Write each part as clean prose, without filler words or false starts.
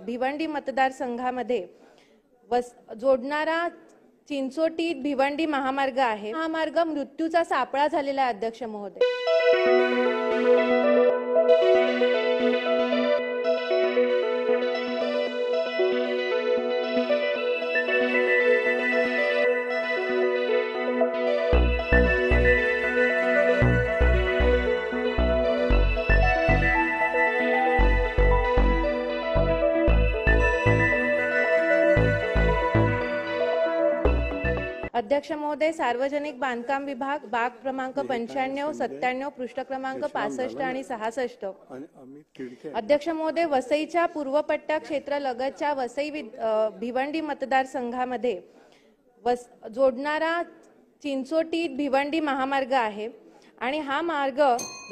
भिवंडी मतदारसंघामध्ये जोडणारा चिंचोटी भिवंडी महामार्ग आहे। हा मार्ग मृत्यूचा सापळा झालेला आहे अध्यक्ष महोदय। अध्यक्ष महोदय, सार्वजनिक बांधकाम विभाग बाग क्रमांक 95, 97, पृष्ठ क्रमांक 65 आणि 66। अध्यक्ष महोदय, वसईच्या पूर्वपट्टा क्षेत्र लगतच्या वसई भिवंडी मतदारसंघामध्ये जोडणारा चिंचोटी भिवंडी महामार्ग आहे आणि हा मार्ग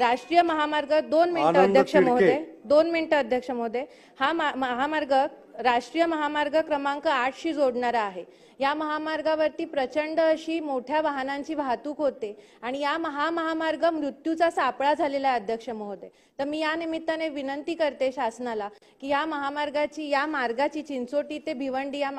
राष्ट्रीय महामार्ग 2 मिनिट अध्यक्ष महोदय, 2 मिनिट अध्यक्ष महोदय, हा महामार्ग राष्ट्रीय महामार्ग क्रमांक 8 शी जोडणारा आहे। या महामार्गावरती प्रचंड अशी मोठ्या वाहनांची वाहतूक होते आणि या महामार्ग मृत्यूचा सापळा झालेला आहे अध्यक्ष महोदय। तर मी या निमित्ताने विनंती करते शासनाला की या मार्गाची चिंचोटी ते भिवंडी या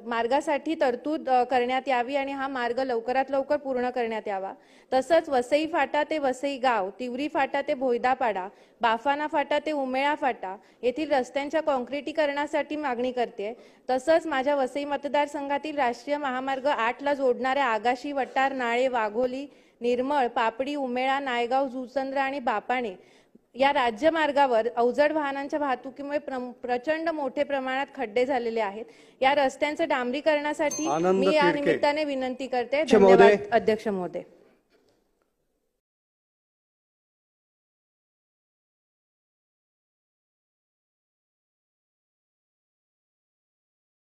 मार्गासाठी तरतूद करण्यात यावी आणि हा मार्ग लवकरात लवकर पूर्ण करण्यात यावा। तसंच वसई फाटा ते वसई गाव, तिवरी फाटा ते भोयदापाडा, बाफाना फाटा ते उमेळा फाटा येथील रस्त्यांच्या काँक्रिटीकरणासाठी मागणी करते। तसंच माझ्या वसई मतदारसंघातील राष्ट्रीय महामार्ग 8 ला जोडणाऱ्या आगाशी, वटार, नाळे, वाघोली, निर्मळ, पापडी, उमेळा, नायगाव, जुचंद्र आणि बापाणे या राज्यमार्गावर अवजड वाहनांच्या वाहतुकीमुळे प्रचंड मोठे प्रमाणात खड्डे झालेले आहेत। या रस्त्यांचे डांबरीकरणासाठी मी या निमित्ताने विनंती करते। धन्यवाद अध्यक्ष महोदय।